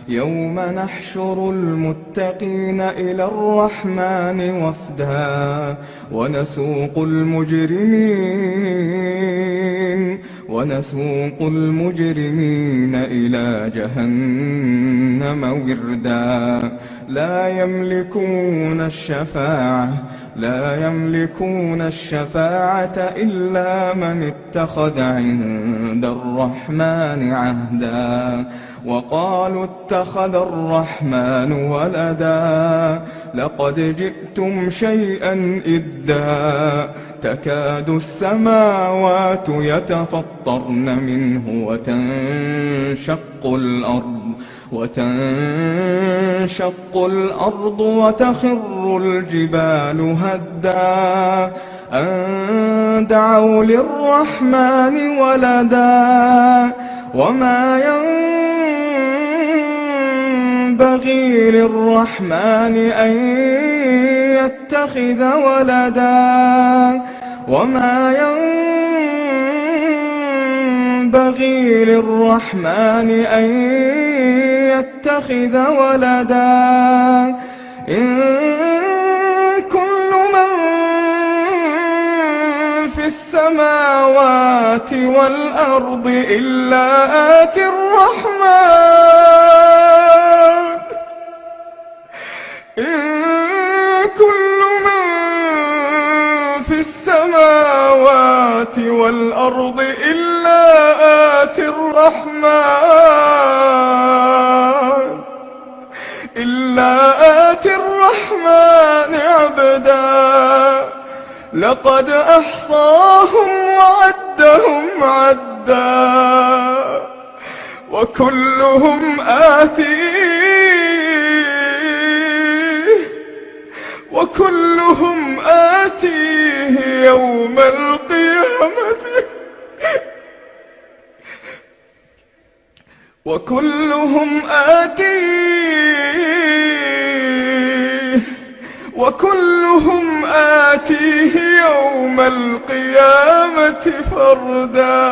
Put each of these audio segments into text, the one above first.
يوم نحشر المتقين إلى الرحمن وفدا ونسوق المجرمين إلى جهنم وردا لا يملكون الشفاعة إلا من اتخذ عند الرحمن عهدا وقالوا اتخذ الرحمن ولدا لقد جئتم شيئا إدا تكاد السماوات يتفطرن منه وتنشق الأرض وتخر الجبال هدا أن دعوا للرحمن ولدا وما ينبغي للرحمن أن يتخذ ولدا وما ينبغي للرحمن أن يتخذ ولدا إن كل من في السماوات والأرض إلا آتي الرحمن إن كل من في السماوات والأرض إلا آتي الرحمن عبدا لقد أحصاهم وعدهم عدا وكلهم آتيه يوم القيامة وكلهم آتيه يوم القيامة فردا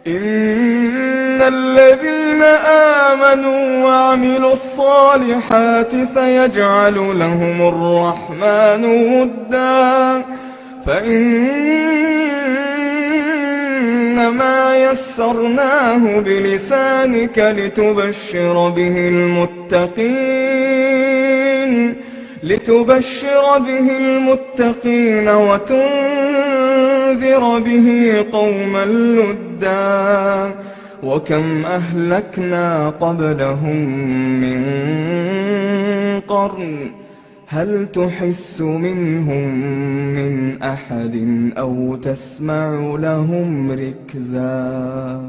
إن الذين آمنوا وعملوا الصالحات سيجعل لهم الرحمن ودا فإنما يسرناه بلسانك لتبشر به المتقين وتنذر به قوما لدا وكم أهلكنا قبلهم من قرن هل تحس منهم من أحد أو تسمع لهم ركزا